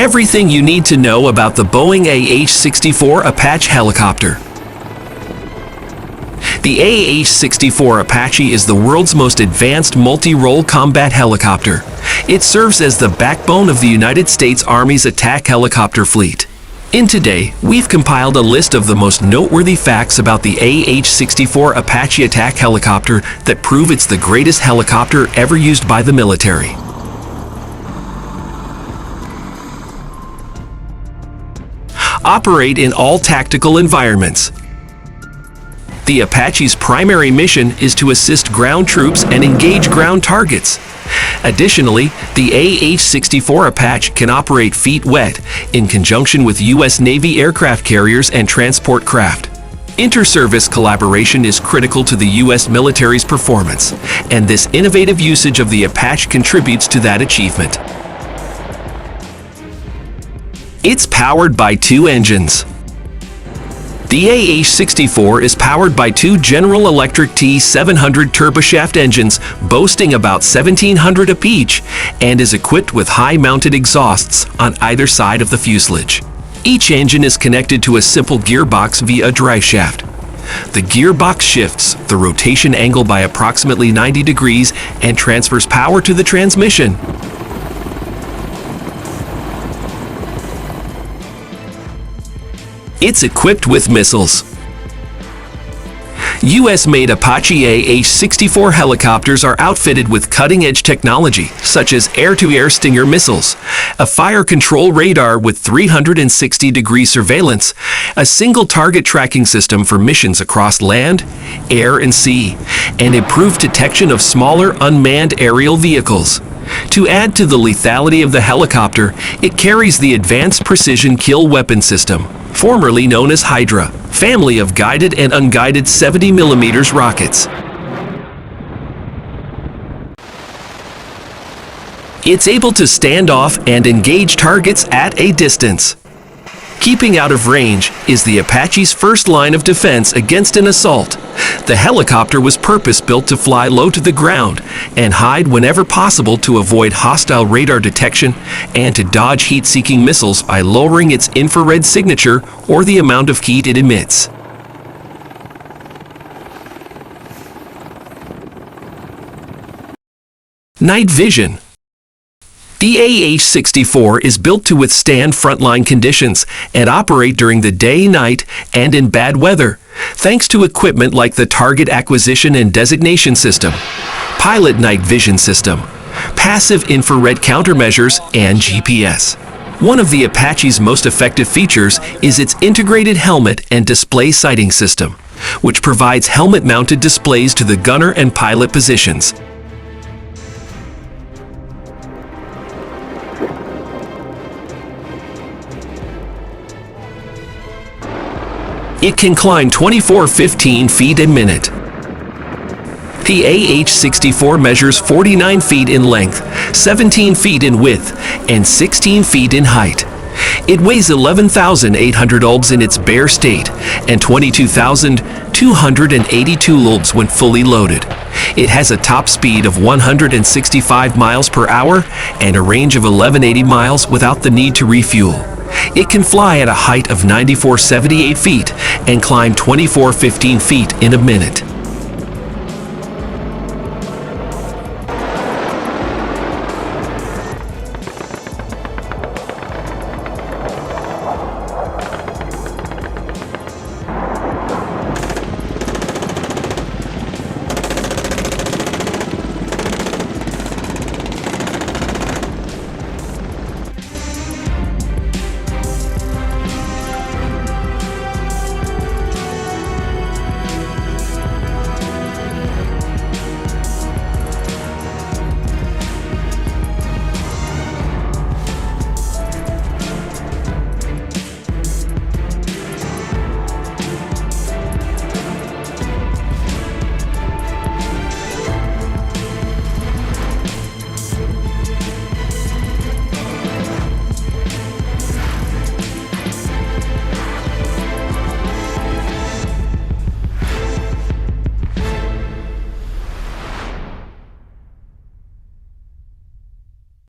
Everything you need to know about the Boeing AH-64 Apache helicopter. The AH-64 Apache is the world's most advanced multi-role combat helicopter. It serves as the backbone of the United States Army's attack helicopter fleet. In Today, we've compiled a list of the most noteworthy facts about the AH-64 Apache attack helicopter that prove it's the greatest helicopter ever used by the military. Operate in all tactical environments. The Apache's primary mission is to assist ground troops and engage ground targets. Additionally, the AH-64 Apache can operate feet wet in conjunction with U.S. Navy aircraft carriers and transport craft. Inter-service collaboration is critical to the U.S. military's performance, and this innovative usage of the Apache contributes to that achievement. It's powered by two engines. The AH-64 is powered by two General Electric T700 turboshaft engines boasting about 1,700 apiece and is equipped with high-mounted exhausts on either side of the fuselage. Each engine is connected to a simple gearbox via a driveshaft. The gearbox shifts the rotation angle by approximately 90 degrees and transfers power to the transmission. It's equipped with missiles. U.S.-made Apache AH-64 helicopters are outfitted with cutting-edge technology, such as air-to-air Stinger missiles, a fire control radar with 360-degree surveillance, a single target tracking system for missions across land, air, and sea, and improved detection of smaller unmanned aerial vehicles. To add to the lethality of the helicopter, it carries the Advanced Precision Kill Weapon System, formerly known as Hydra, family of guided and unguided 70mm rockets. It's able to stand off and engage targets at a distance. Keeping out of range is the Apache's first line of defense against an assault. The helicopter was purpose-built to fly low to the ground and hide whenever possible to avoid hostile radar detection and to dodge heat-seeking missiles by lowering its infrared signature or the amount of heat it emits. Night vision. The AH-64 is built to withstand frontline conditions and operate during the day, night, and in bad weather, thanks to equipment like the Target Acquisition and Designation System, Pilot Night Vision System, Passive Infrared Countermeasures, and GPS. One of the Apache's most effective features is its integrated helmet and display sighting system, which provides helmet-mounted displays to the gunner and pilot positions. It can climb 15 feet a minute. The AH-64 measures 49 feet in length, 17 feet in width, and 16 feet in height. It weighs 11,800 lbs in its bare state and 22,282 lbs when fully loaded. It has a top speed of 165 miles per hour and a range of 1,180 miles without the need to refuel. It can fly at a height of 9,478 feet and climb 2,415 feet in a minute.